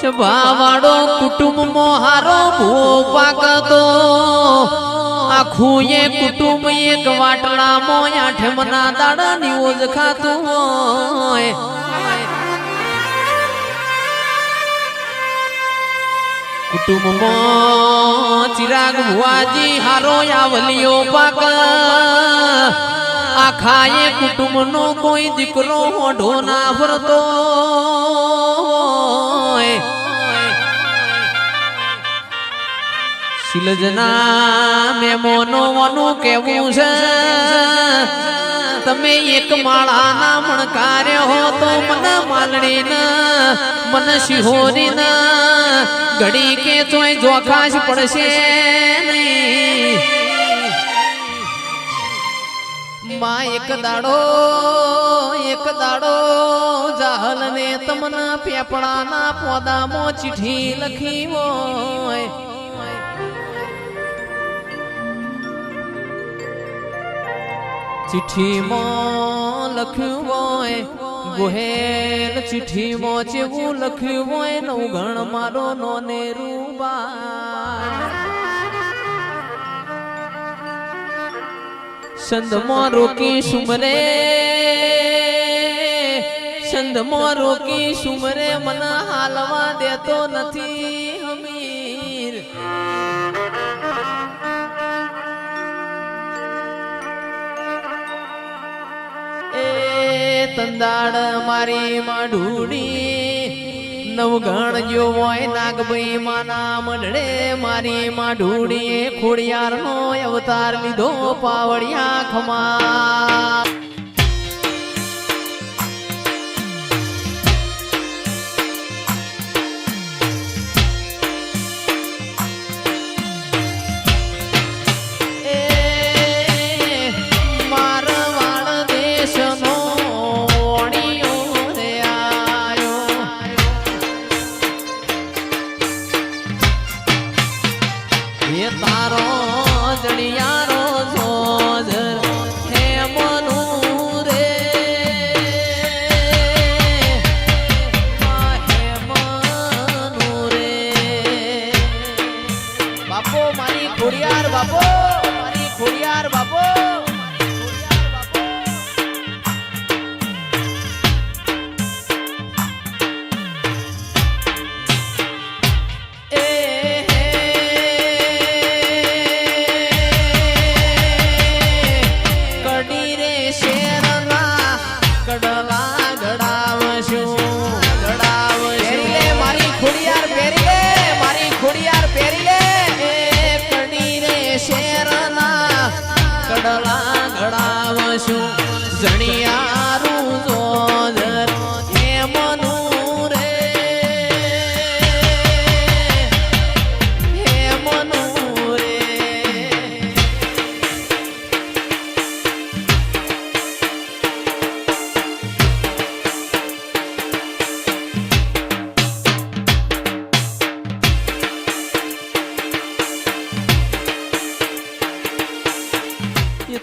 સભાવાળો કુટુંબમાં હારો ભૂ પાકતો આખું એ કુટુંબ એક વાટલામાં આઠમના દાડા નિવોજ ખાતું હોય કુટુંબમાં ચિરાગ ભુવાજી હારો આવલિયો પાક આખા એ કુટુંબનો કોઈ દીકરો મોઢો ના ભરતો શિલજના મેમોનોનું કેવું છે તમે એક માળાના મણકારે હો તો મને માલણીના મને શિહોરીના ઘડી કે તોય જોખાશ પડશે નહીં માં એક દાડો જાહલ ને તમને પેપડાના પોદામાં ચિઠ્ઠી લખી હોય ચિઠ્ઠીમાં લખ્યું હોય ગોહેલ ચિઠ્ઠીમાં જેવું લખ્યું હોય નવગણ મારો નોને રૂબા સંદમાં રોકી સુમરે મને હાલવા દેતો નથી હમીર તંદાડ મારી માં ઢૂડી નવગણ જો હોય નાગભાઈ માના મઢડે મારી માં ઢૂડી ખોડિયાર નો અવતાર લીધો પાવડિયા ખમા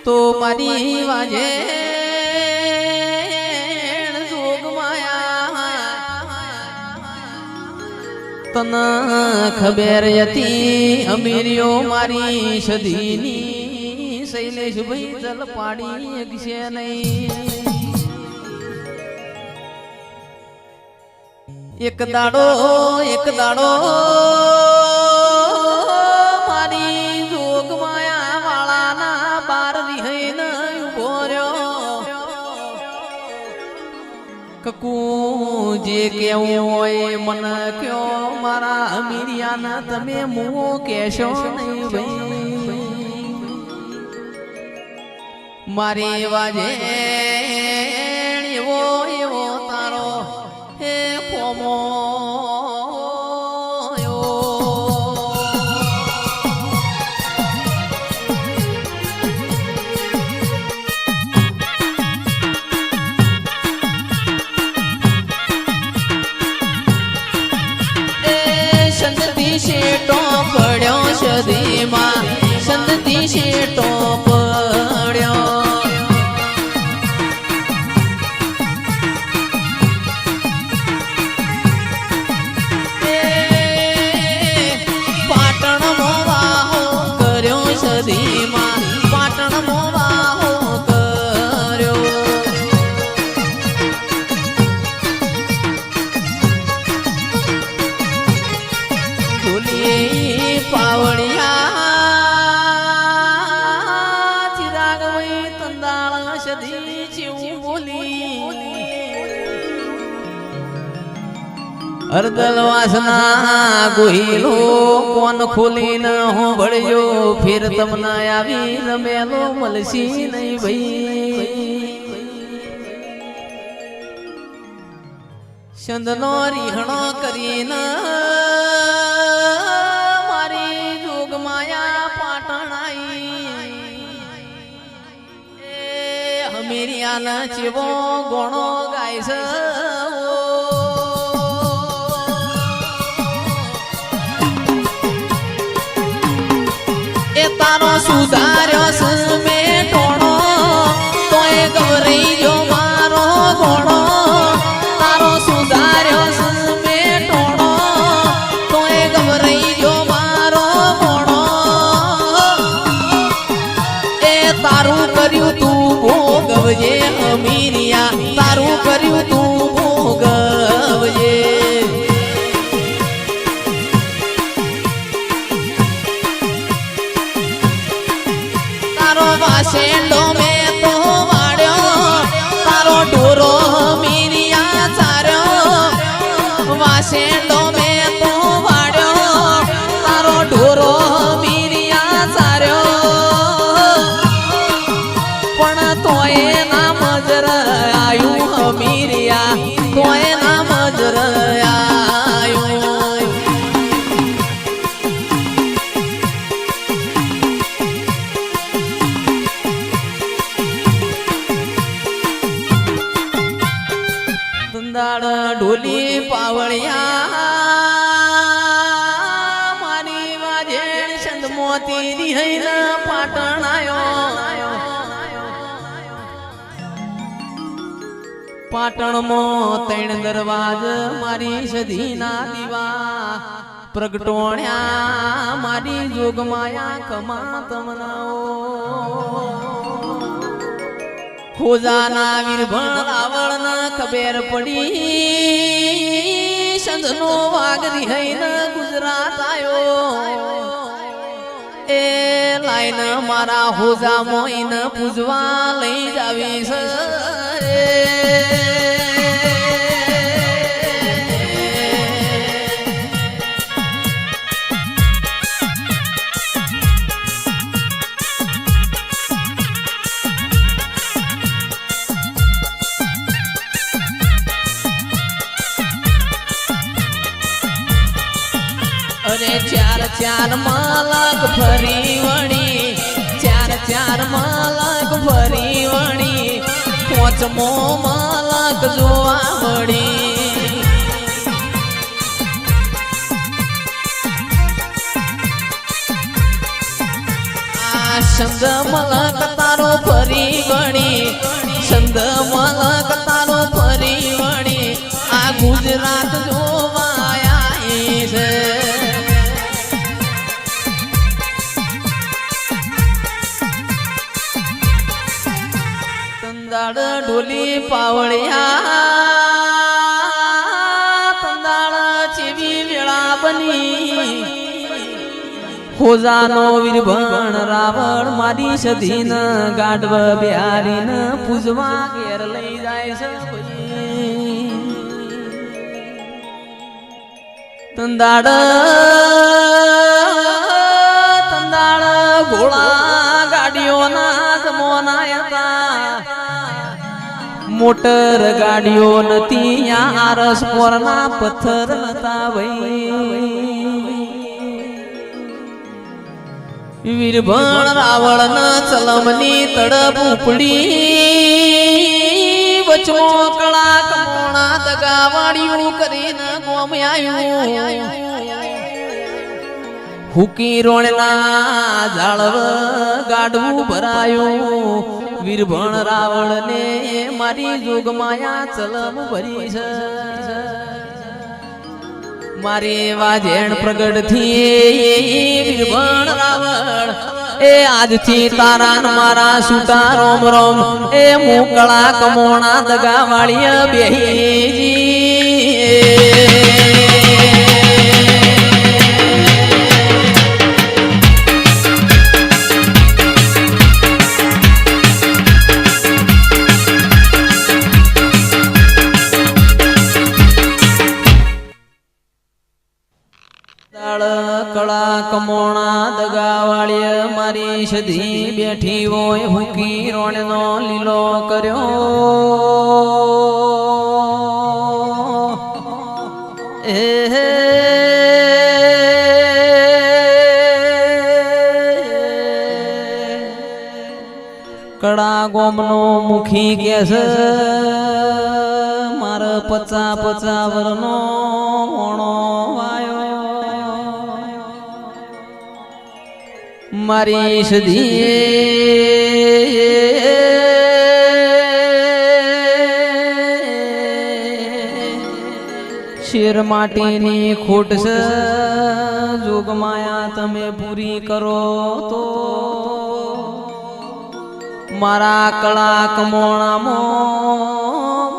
તો મારી વાજે જોગ માયા તને ખબર હતી અમીરિયો મારી સદીની શૈલેષ ભાઈ જલ પાડી છે નહીં એક દાડો જે કેવું હોય મન કયો મારા અમીરિયાના તમે મુઓ કેશો નહીં ભાઈ મારી વાજે એવો તારો હે કોમો પડ્યો સદીમાં સંતતી શેટો પડ્યો એ અરદલ વાસના ગોહિલો કોન ખોલીને હું ભળ્યો ફેર તમને આવી રમેલો મળશી નહીં ભાઈ ચંદનો રીહણો કરીને મારી જોગમાયા પાટણ આઈ એ હમીરિયાના ચેવો ગોણો ગાય છે તારો સુધાર્યો સમે ટોણો તોય ગવરી જો મારો ગોણો તારો સુધાર્યો સમે ટોણો તોય ગવરી જો મારો ગોણો એ તારું કર્યું તું ભોગવજે હમીરિયા તારું કર્યું તું ભોગવજે વાસેડો મેં તો વાડ્યો તારો ઢોરો મીરિયા ચાર્યો વાસેડો મેં તો વાડ્યો તારો ઢોરો મીરિયા ચાર્યો પણ તોય ના મજર આયું મીરિયા તોય ના મજર ઢોલી પાવળિયા મારી વાજેણ છંદ મોતી રિહૈન પાટણ આયો પાટણમાં ત્રણ દરવાજ મારી સધીના દીવા પ્રગટોણ્યા મારી જોગમાયા કમા તમનાઓ ખોજાના વીરભણ રાવણ ખબર પડી સંધનો વાઘ રિહૈન ગુજરાત આયો એ લાઈન મારા હોજા મોઈન પૂજવા લઈ જાવી છે અરે ચાર ચાર માલક ફરી વણી ચાર ચાર માલક ફરી વણી પાંચમો માલક જોવા મળી આ સંગ મલક તારો ફરી વણી સંગ મલક તારો ફરી વણી આ ગુજરાત જોવાયા છે ઢોલી પાવળિયા તંદાળ ચેવી વેળા બની હોજાનો વીરભણ રાવણ મારી સધીન ગાઢવ બિહારીન પૂજવા ઘેર લઈ જાય છે તંદાળ તંદાળ ઘોડા ગાડીઓના જમોના મોટર ગાડીઓ નથી આરસ પોરના પથ્થર નતા ભાઈ વીરભણ રાવણ ના ચલમની તડપ ઉપડી વચમો કળા કમોણા દગાવાડિયું કરીને ગોમ આવ્યું હુકી રોણના જાળવ ગાડવું ભરાયું વીરભણ રાવણ ને મારી જોગમાયા ચલમ ભરી છે મારે વાજેણ પ્રગટ થી વીરભણ રાવણ એ આજથી તારા મારા સુતા રોમ રોમ એ મોકળા કમોણા દગા વાળીય બેહીજી કળા કમોણા દગાવાળીએ મારી સધી બેઠી હોય હુકી રોણનો લીલો કર્યો એ કડા ગોમનો મુખી કે છે મારે 50 વરનો ઓણો વાયો મારી સધી શેર માટીની ખોટ છે જોગમાયા તમે પૂરી કરો તો મારા કળા કમોણામાં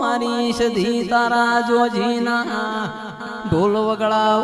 મારી સધી તારા જોજીના ઢોલ વગડાવ